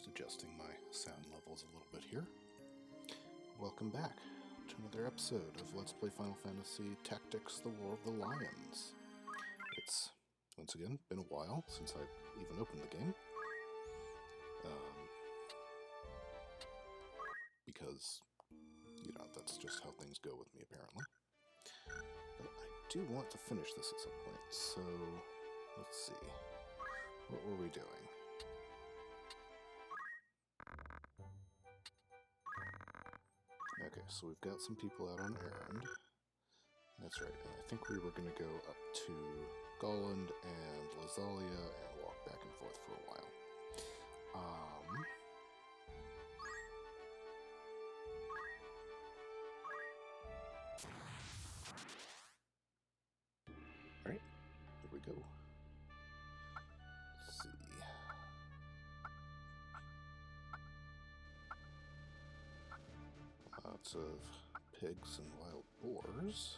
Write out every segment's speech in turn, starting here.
Just adjusting my sound levels a little bit here. Welcome back to another episode of Let's Play Final Fantasy Tactics: The War of the Lions. It's, once again, been a while since I've even opened the game. Because, you know, that's just how things go with me, apparently. But I do want to finish this at some point, so let's see. What were we doing? Okay, so we've got some people out on errand. That's right, and I think we were going to go up to Golland and Lazalia and walk back and forth for a while. Alright, here we go. Let's see. Lots of pigs and wild boars.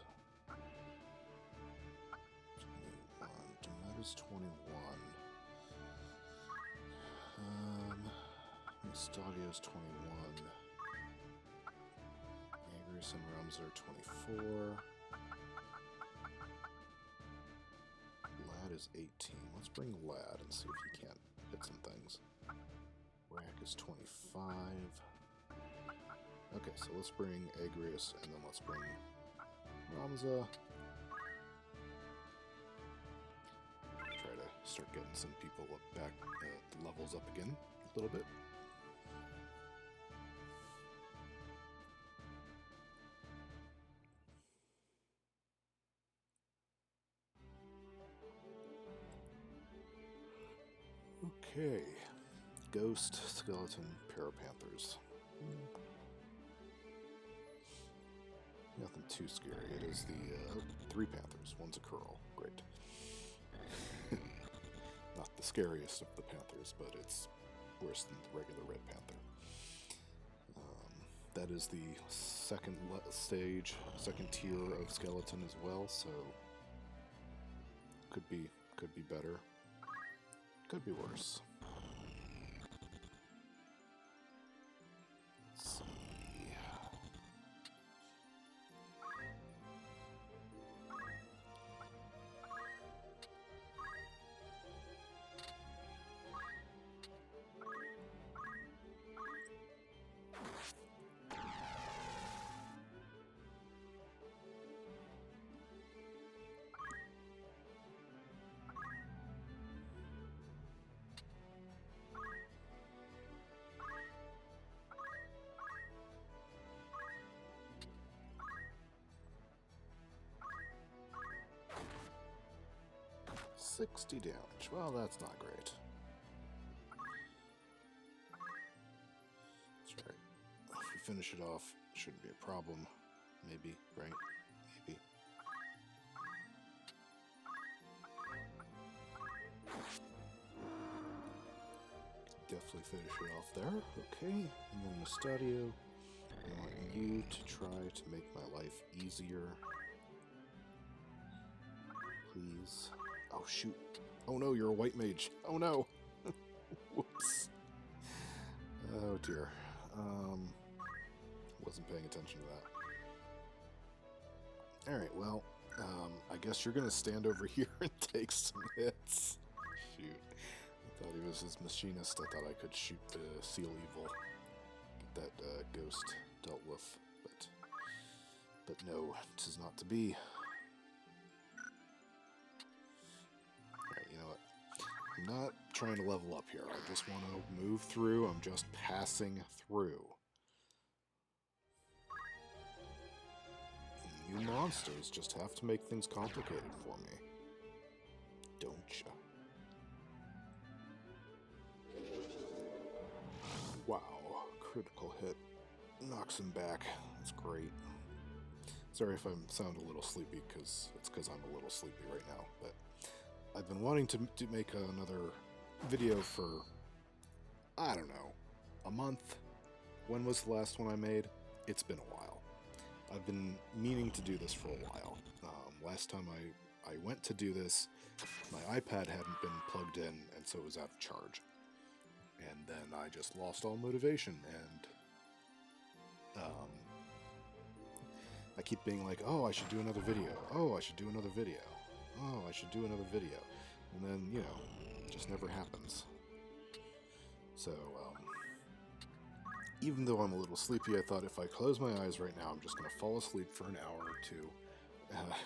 21. Tomatoes 21. Stadio's 21. Agris and Rums are 24. Lad is 18. Let's bring Lad and see if he can't hit some things. Rack is 25. Okay, so let's bring Agrius, and then let's bring Ramza. Try to start getting some people back, levels up again a little bit. Okay, Ghost, Skeleton, Parapanthers. Nothing too scary. It is the 3 Panthers. One's a curl. Great. Not the scariest of the Panthers, but it's worse than the regular Red Panther. That is the second tier of skeleton as well, so could be better. Could be worse. Let's see. 60 damage. Well, that's not great. That's right. If we finish it off, it shouldn't be a problem. Maybe, right? Maybe. Definitely finish it off there. Okay. And then Mustadio, I want you to try to make my life easier. Please. Oh, shoot. Oh, no, you're a white mage. Oh, no. Whoops. Oh, dear. Wasn't paying attention to that. Alright, well, I guess you're going to stand over here and take some hits. Shoot. I thought he was his machinist. I thought I could shoot the Seal Evil. Get that ghost dealt with. But no, 'tis not to be. Alright, you know what? I'm not trying to level up here. I just want to move through. I'm just passing through. And you monsters just have to make things complicated for me. Don't ya? Wow, critical hit. Knocks him back. That's great. Sorry if I sound a little sleepy, it's because I'm a little sleepy right now, but I've been wanting to make another video for, I don't know, a month. When was the last one I made? It's been a while. I've been meaning to do this for a while. Last time I went to do this, my iPad hadn't been plugged in, and so it was out of charge. and then I just lost all motivation, and I keep being like, oh, I should do another video. Oh, I should do another video. Oh, I should do another video. And then, you know, it just never happens. So, even though I'm a little sleepy, I thought if I close my eyes right now, I'm just going to fall asleep for an hour or two.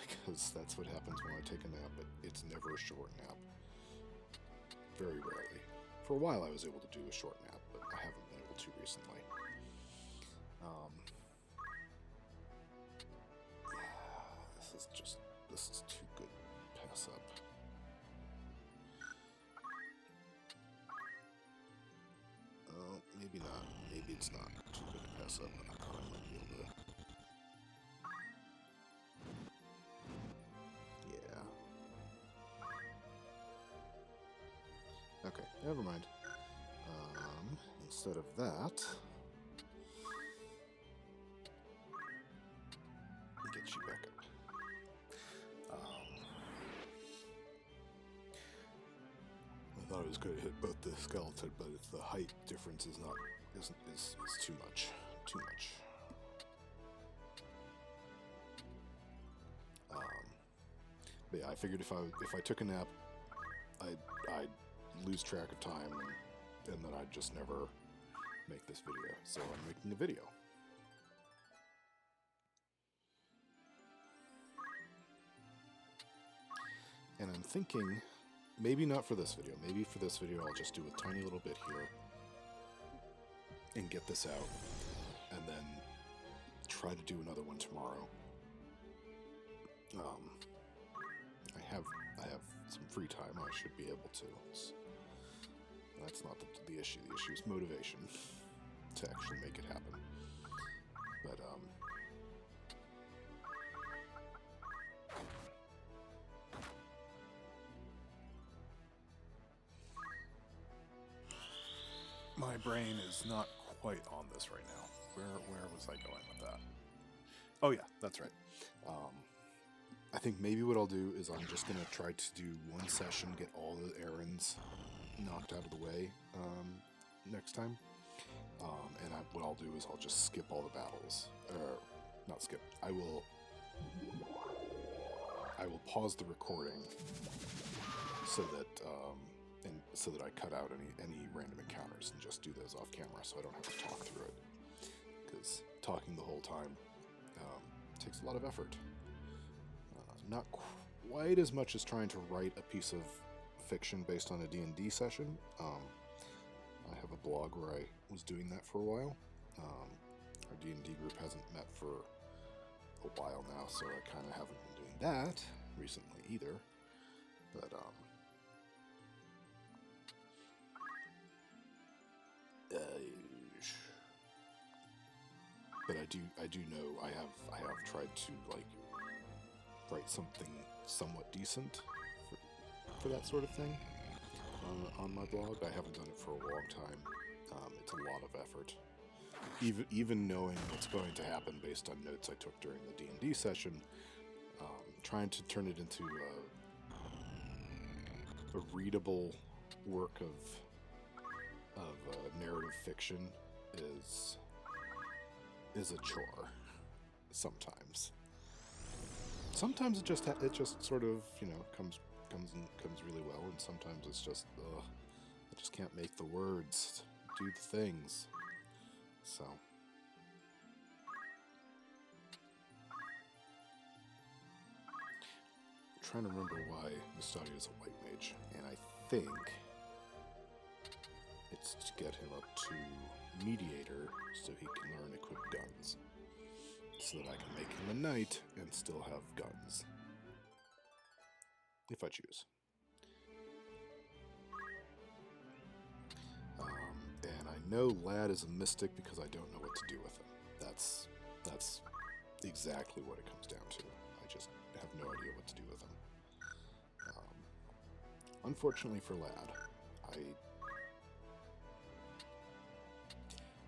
Because that's what happens when I take a nap, but it's never a short nap. Very rarely. For a while I was able to do a short nap, but I haven't been able to recently. This is too good to pass up. Oh, maybe not. Maybe it's not too good to pass up. I thought I might be able to. Yeah. Okay, never mind. Instead of that, get you back up. I thought I was going to hit both the skeleton, but if the height difference is too much. Too much. But yeah, I figured if I took a nap, I'd lose track of time, and then I'd just never make this video. So I'm making a video. And I'm thinking, maybe not for this video. Maybe for this video I'll just do a tiny little bit here and get this out, and then try to do another one tomorrow. I have some free time. I should be able to. That's not the issue. The issue is motivation to actually make it happen. But my brain is not quite on this right now. Where was I going with that? Oh yeah, that's right. I think maybe what I'll do is I'm just going to try to do one session, get all the errands knocked out of the way next time. And what I'll do is I'll just skip all the battles. Not skip. I will pause the recording so that I cut out any random encounters and just do those off camera, so I don't have to talk through it. Because talking the whole time takes a lot of effort. Not quite as much as trying to write a piece of fiction based on a D&D session. I have a blog where I was doing that for a while. Our D&D group hasn't met for a while now, so I kind of haven't been doing that recently either. But I do know I have tried to write something somewhat decent for that sort of thing on my blog. I haven't done it for a long time. It's a lot of effort. Even knowing what's going to happen based on notes I took during the D&D session, trying to turn it into a readable work of narrative fiction is a chore sometimes. Sometimes it just sort of, comes really well, and sometimes it's just I just can't make the words do the things. So I'm trying to remember why Mustadi is a white mage, and I think it's to get him up to mediator so he can learn equip guns, so that I can make him a knight and still have guns, if I choose. And I know Lad is a mystic because I don't know what to do with him. That's exactly what it comes down to. I just have no idea what to do with him. Unfortunately for Lad,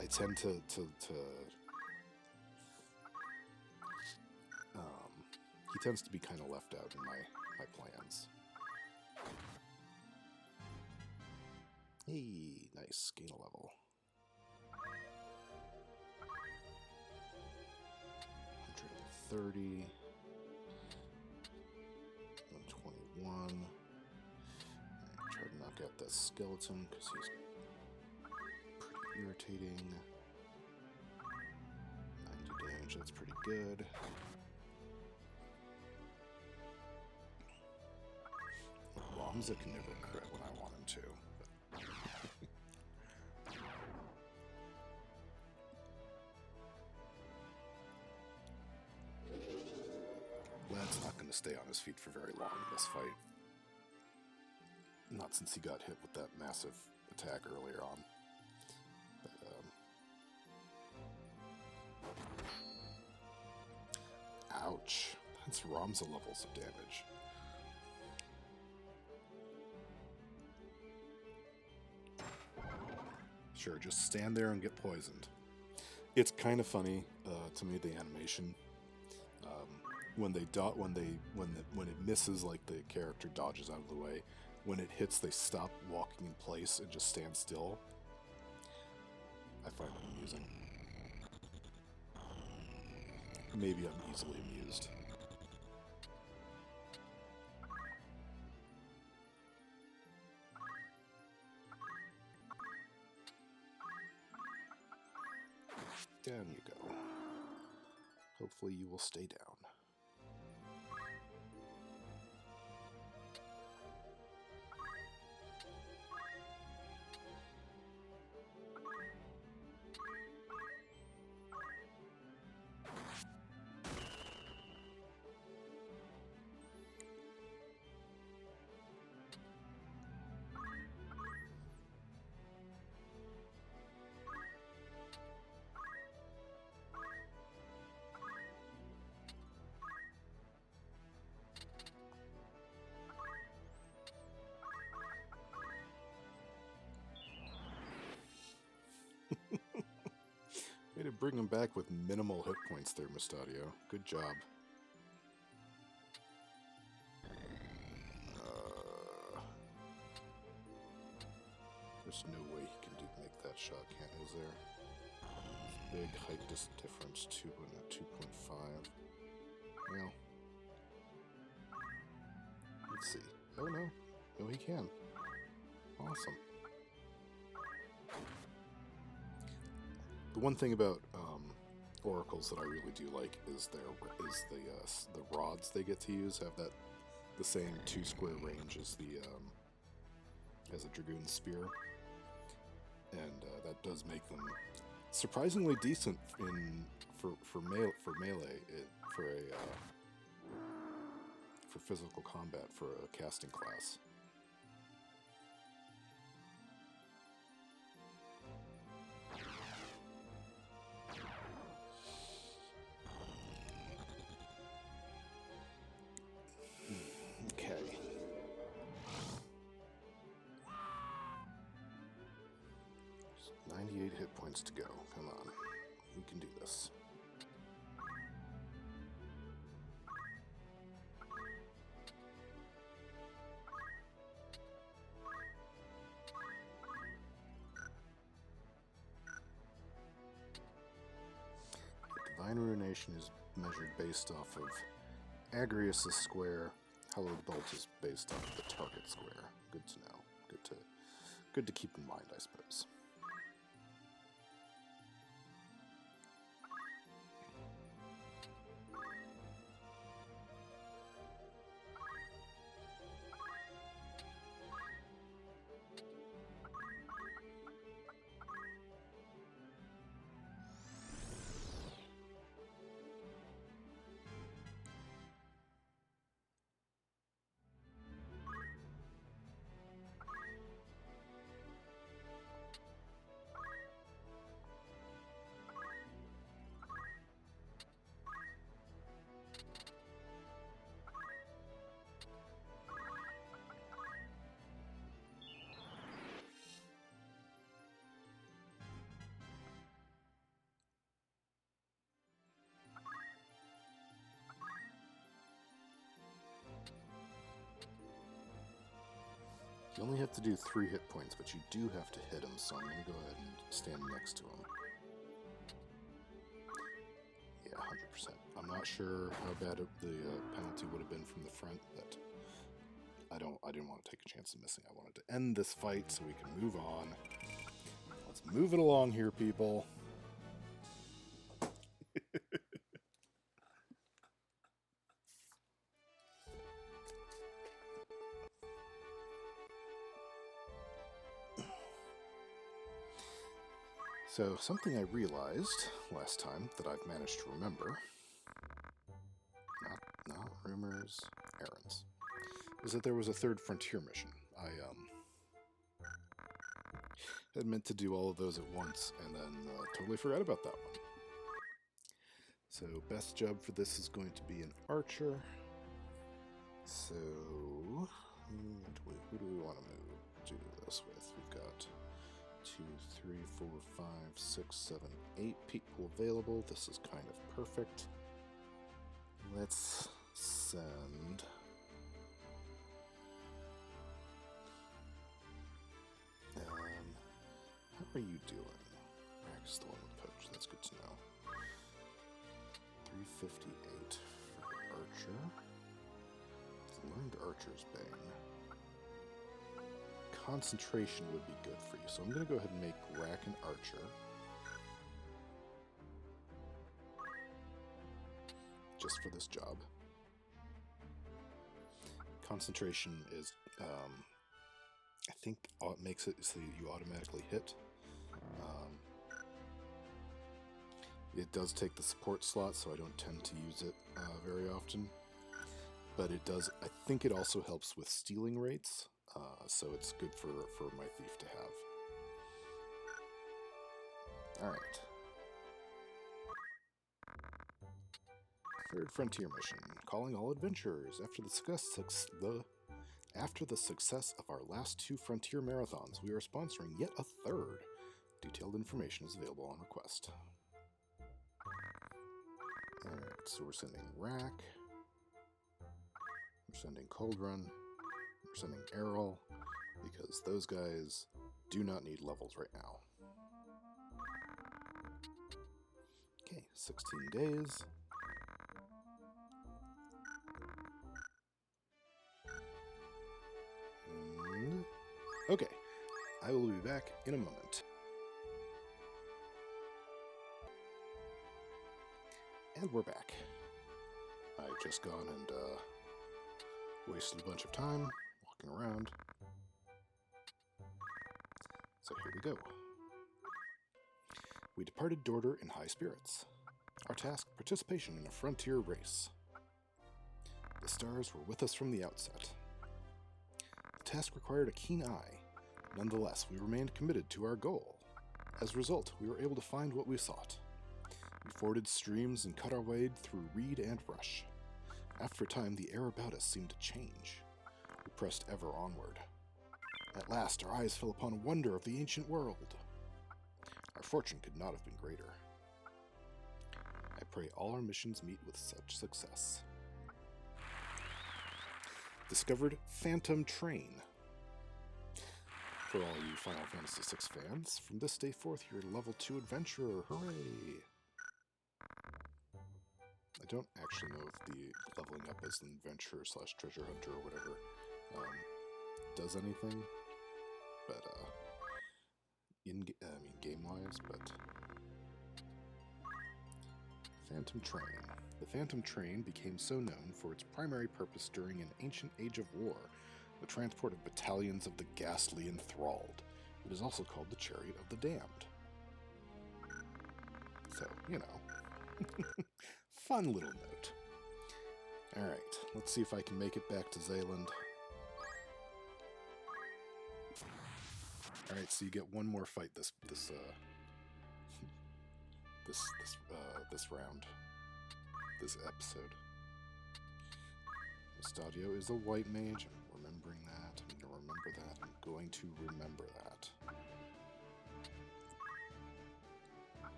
I tend to he tends to be kind of left out in my plans. Hey, Nice, gain a level. 130. 121. Try to knock out that skeleton because he's pretty irritating. 90 damage, that's pretty good. Ramza can never crit when I want him to. Lad's not going to stay on his feet for very long in this fight. Not since he got hit with that massive attack earlier on. But, ouch. That's Ramza levels of damage. Sure, just stand there and get poisoned. It's kind of funny to me, the animation. When it misses, like the character dodges out of the way. When it hits, they stop walking in place and just stand still. I find it amusing. Maybe I'm easily amused. Down you go. Hopefully you will stay down. Way to bring him back with minimal hit points there, Mustadio. Good job. There's no way he can make that shot, is there? Big height difference, 2.5. Well, let's see. Oh no. No, he can. Awesome. The one thing about oracles that I really do like is the rods they get to use have the same 2 square range as a dragoon spear, and that does make them surprisingly decent for melee for physical combat for a casting class. Okay. Just 98 hit points to go. Come on. We can do this. Divine Ruination is measured based off of Agrius' square. Hallowed Bolt is based off the target square. Good to know. Good to keep in mind, I suppose. You only have to do 3 hit points, but you do have to hit him, so I'm going to go ahead and stand next to him. Yeah, 100%. I'm not sure how bad the penalty would have been from the front, but I didn't want to take a chance of missing. I wanted to end this fight so we can move on. Let's move it along here, people. So, something I realized last time that I've managed to remember, not rumors, errands, is that there was a third frontier mission. I had meant to do all of those at once, and then totally forgot about that one. So, best job for this is going to be an archer. So, who do we want to do this with? We've got 2, 3, 4, 5, 6, 7, 8 people available. This is kind of perfect. Let's send... how are you doing? Rack's the one with poach. That's good to know. 358 for Archer. Learned Archer's Bane. Concentration would be good for you, so I'm going to go ahead and make Rack an Archer. Just for this job. Concentration is, I think it makes it so you automatically hit. It does take the support slot, so I don't tend to use it very often. But it does, I think it also helps with stealing rates, so it's good for my thief to have. Alright. Third frontier mission. Calling all adventurers. After the success of our last 2 frontier marathons, we are sponsoring yet a third. Detailed information is available on request. Alright, so we're sending Rack. We're sending Cold Run. We're sending Errol, because those guys do not need levels right now. Okay, 16 days. Okay, I will be back in a moment. And we're back. I've just gone and wasted a bunch of time walking around. So here we go. We departed Dorder in high spirits. Our task, participation in a frontier race. The stars were with us from the outset. The task required a keen eye. Nonetheless, we remained committed to our goal. As a result, we were able to find what we sought. We forded streams and cut our way through reed and brush. After a time, the air about us seemed to change. We pressed ever onward. At last, our eyes fell upon a wonder of the ancient world. Our fortune could not have been greater. I pray all our missions meet with such success. Discovered Phantom Train. For all you Final Fantasy VI fans, from this day forth you're a level 2 adventurer. Hooray! I don't actually know if the leveling up as an adventurer / treasure hunter or whatever does anything, but game-wise, but Phantom Train. The Phantom Train became so known for its primary purpose during an ancient age of war, the transport of battalions of the ghastly enthralled. It is also called the Chariot of the Damned. So, you know. Fun little note. Alright, let's see if I can make it back to Zealand. Alright, so you get one more fight this round. This episode. Stadio is a white mage. I'm remembering that. I'm going to remember that. I'm going to remember that.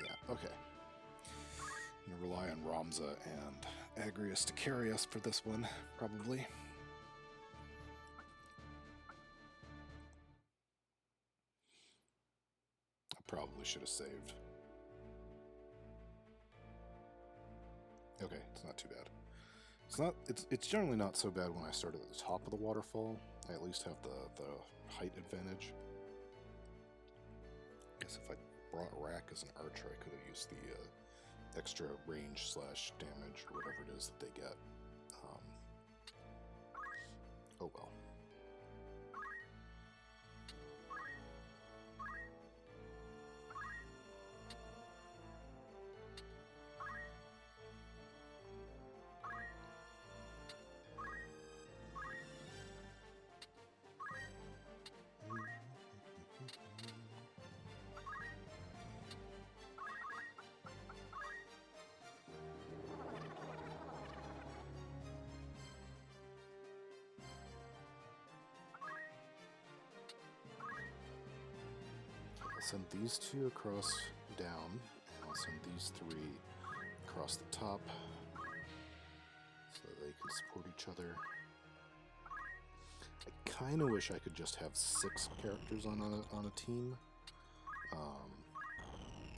Yeah, okay. I'm going to rely on Ramza and Agrius to carry us for this one, probably. I probably should have saved. Okay, it's not too bad. It's generally not so bad when I start at the top of the waterfall. I at least have the height advantage. I guess if I brought Rack as an archer, I could have used the extra range / damage or whatever it is that they get. Oh well. I'll send these two across down, and I'll send these three across the top so that they can support each other. I kind of wish I could just have 6 characters on a team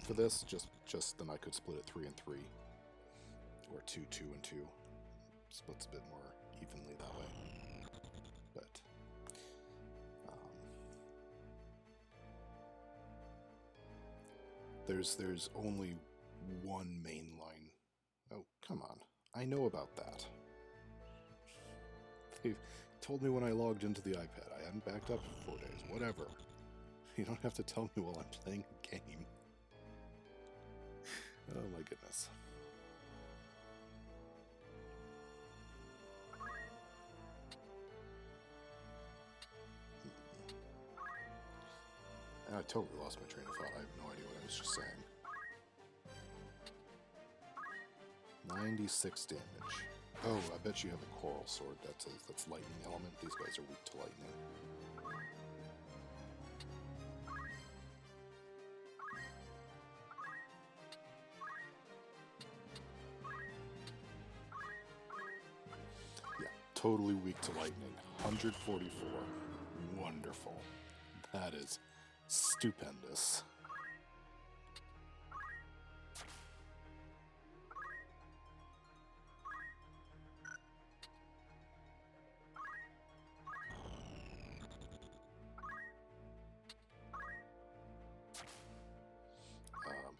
for this. Just then I could split it 3 and 3, or 2, 2 and 2. Splits a bit more evenly that way. But there's only one main line. Oh, come on. I know about that. They told me when I logged into the iPad. I hadn't backed up for 4 days. Whatever. You don't have to tell me while I'm playing a game. Oh my goodness. I totally lost my train of thought. I have no idea what I was just saying. 96 damage. Oh, I bet you have a coral sword. That's lightning element. These guys are weak to lightning. Yeah, totally weak to lightning. 144. Wonderful. That is stupendous.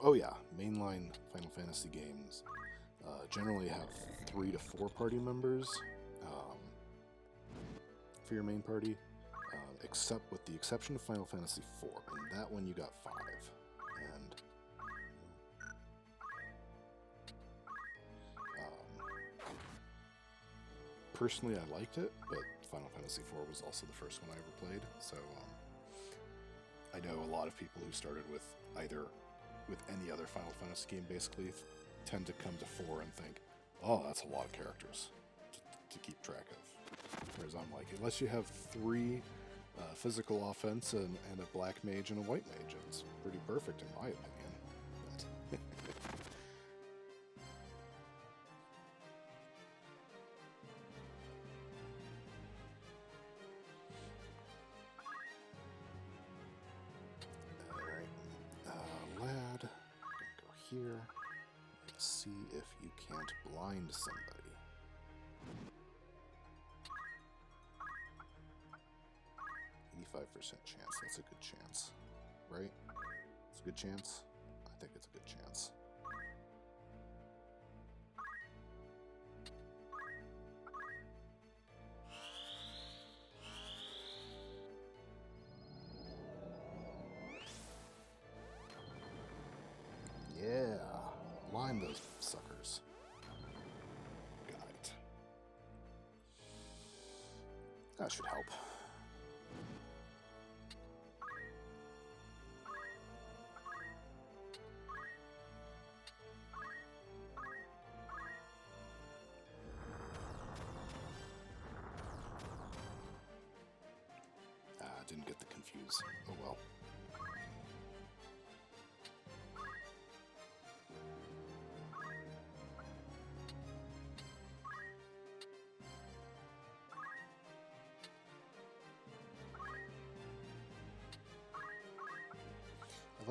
Oh yeah, mainline Final Fantasy games generally have 3 to 4 party members for your main party, except with the exception of Final Fantasy IV. In that one, you got 5. And personally, I liked it, but Final Fantasy IV was also the first one I ever played. So I know a lot of people who started with either with any other Final Fantasy game basically tend to come to 4 and think, oh, that's a lot of characters to keep track of. Whereas I'm like, unless you have 3 physical offense and a black mage and a white mage, it's pretty perfect in my opinion. But Alright, lad, go here. Let's see if you can't blind somebody. 85% chance. That's a good chance, right? It's a good chance? I think it's a good chance. Yeah, blind those suckers. Got it. That should help. Didn't get the confuse. Oh well.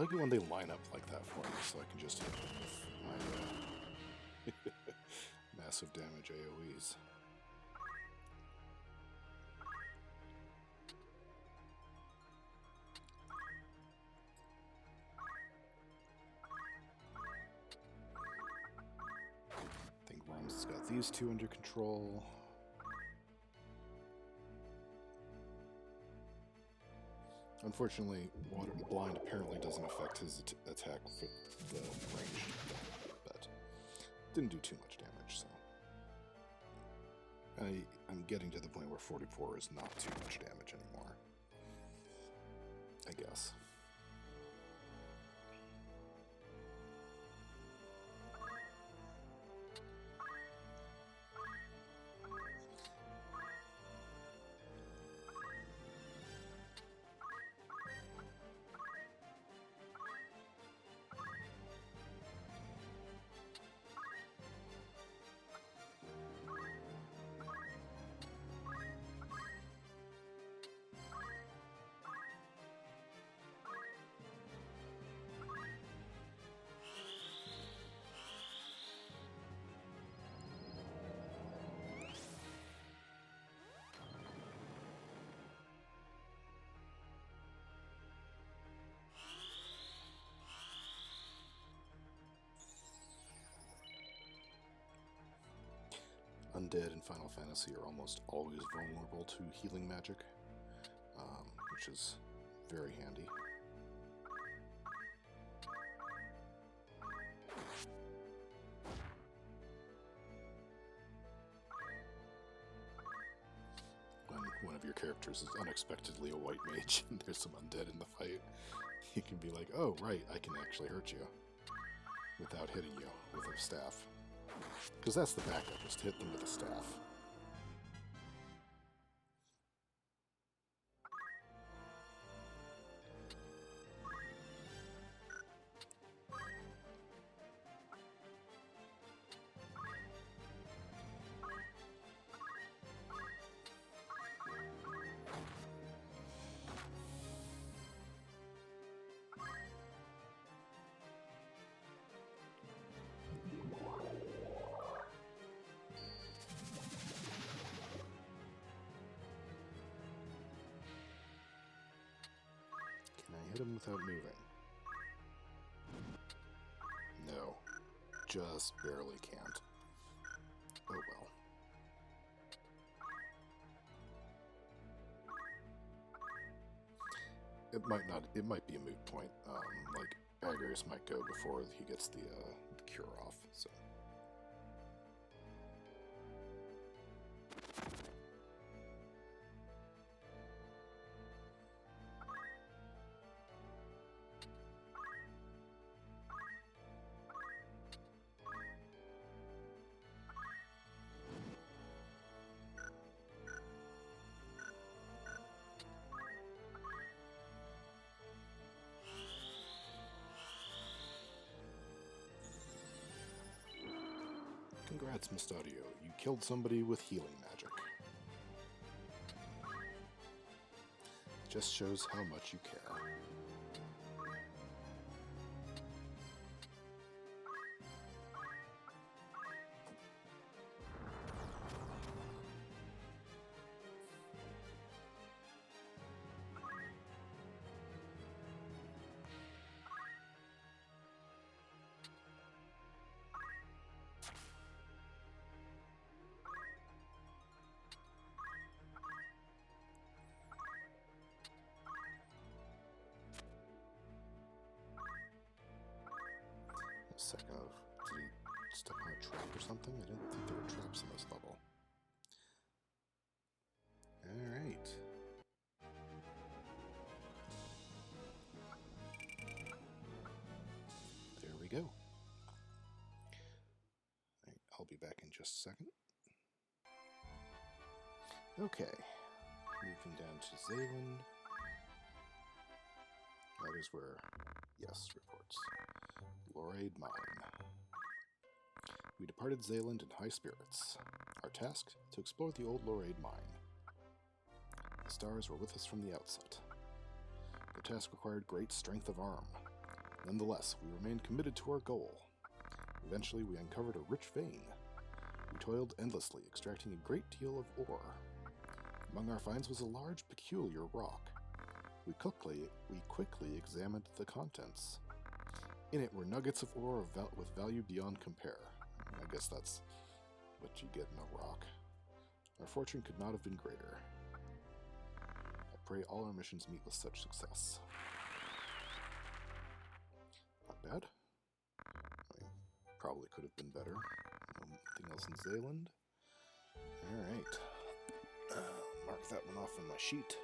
like it when they line up like that for me, so I can just hit them with my massive damage AoEs. I think Worm's got these two under control. Unfortunately, Water Blind apparently doesn't affect his attack for the range, but didn't do too much damage, so... I'm getting to the point where 44 is not too much damage anymore, I guess. Undead in Final Fantasy are almost always vulnerable to healing magic, which is very handy. When one of your characters is unexpectedly a white mage and there's some undead in the fight, you can be like, oh, right, I can actually hurt you without hitting you with a staff. Because that's the backup, is to hit them with a staff. Can I hit him without moving? No. Just barely can't. Oh well. It might be a moot point. Like, Agrius might go before he gets the cure off, so... Congrats, Mystadio. You killed somebody with healing magic. Just shows how much you care. Second of, did he step on a trap or something? I didn't think there were traps in this level. Alright. There we go. Alright, I'll be back in just a second. Okay. Moving down to Zayland. That is where... Yes, reports. Loraid Mine. We departed Zayland in high spirits. Our task? To explore the old Loraid Mine. The stars were with us from the outset. The task required great strength of arm. Nonetheless, we remained committed to our goal. Eventually, we uncovered a rich vein. We toiled endlessly, extracting a great deal of ore. Among our finds was a large, peculiar rock. We quickly examined the contents. In it were nuggets of ore with value beyond compare. I guess that's what you get in a rock. Our fortune could not have been greater. I pray all our missions meet with such success. Not bad. I mean, probably could have been better. Nothing else in Zealand. Alright. Mark that one off on my sheet.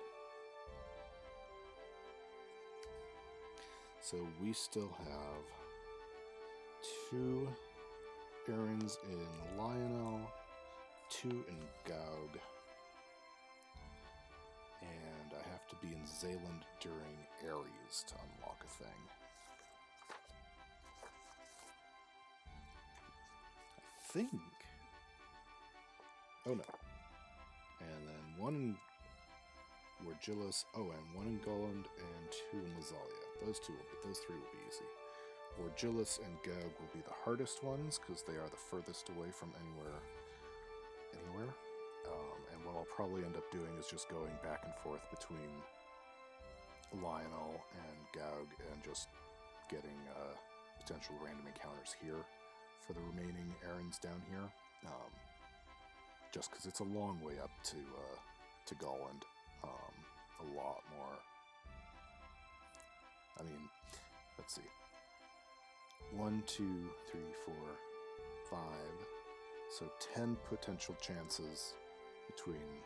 So we still have 2 errands in Lionel, 2 in Gaug, and I have to be in Zealand during Aries to unlock a thing. I think. Oh no. And then 1 in Wargillis, and 1 in Goland, and 2 in Lazalia. Those 3 will be easy. Wargillis and Gaug will be the hardest ones, because they are the furthest away from anywhere. And what I'll probably end up doing is just going back and forth between Lionel and Gaug, and just getting potential random encounters here for the remaining errands down here. Just because it's a long way up to Goland. A lot more. I mean, let's see. 1, 2, 3, 4, 5. So 10 potential chances between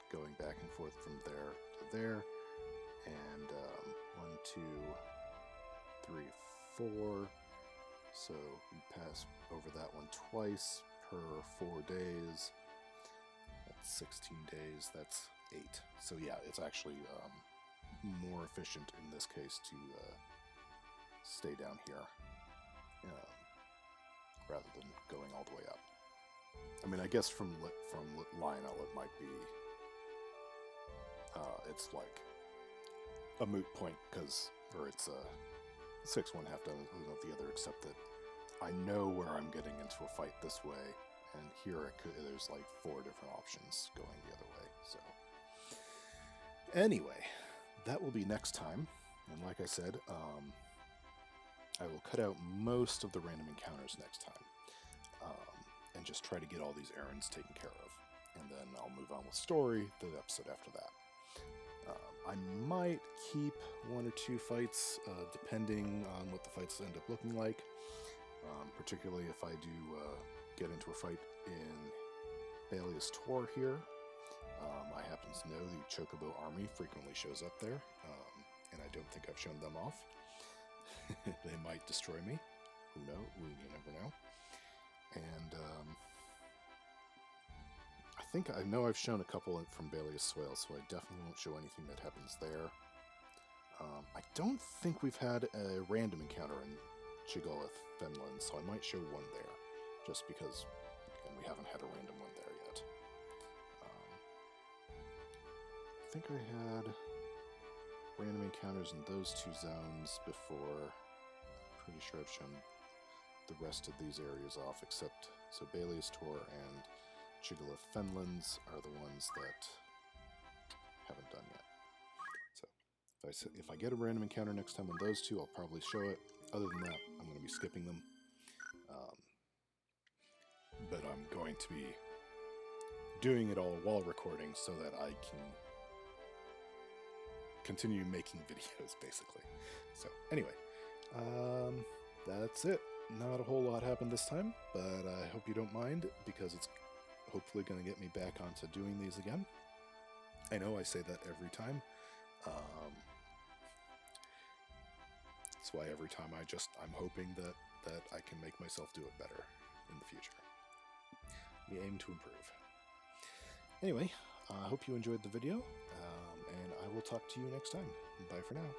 going back and forth from there to there. And 1, 2, 3, 4. So we pass over that one twice per 4 days. That's 16 days. That's 8. So yeah, it's actually more efficient in this case to stay down here rather than going all the way up. I mean, I guess from Lionel it might be it's like a moot point or it's a 6 1 half dozen of the other, except that I know where I'm getting into a fight this way, and here there's like 4 different options going the other way. So anyway, that will be next time, and like I said, I will cut out most of the random encounters next time, and just try to get all these errands taken care of, and then I'll move on with story the episode after that. I might keep 1 or 2 fights, depending on what the fights end up looking like, particularly if I do get into a fight in Balius Tor here. I happen to know the Chocobo army frequently shows up there, and I don't think I've shown them off. They might destroy me. Who knows? You never know. And I know I've shown a couple from Balius Swale, so I definitely won't show anything that happens there. I don't think we've had a random encounter in Chigolith, Fenland, so I might show 1 there, just because, again, we haven't had a random one there yet. I think I had random encounters in those 2 zones before. Pretty sure I've shown the rest of these areas off, except, so Balius Tor and Chigolith Fenlands are the ones that haven't done yet. So if I get a random encounter next time on those 2, I'll probably show it. Other than that, I'm going to be skipping them. But I'm going to be doing it all while recording so that I can continue making videos, basically. So anyway, that's it. Not a whole lot happened this time, but I hope you don't mind, because it's hopefully going to get me back onto doing these again. I know I say that every time. That's why every time I'm hoping that I can make myself do it better in the future. We aim to improve. Anyway, I hope you enjoyed the video, and I will talk to you next time. Bye for now.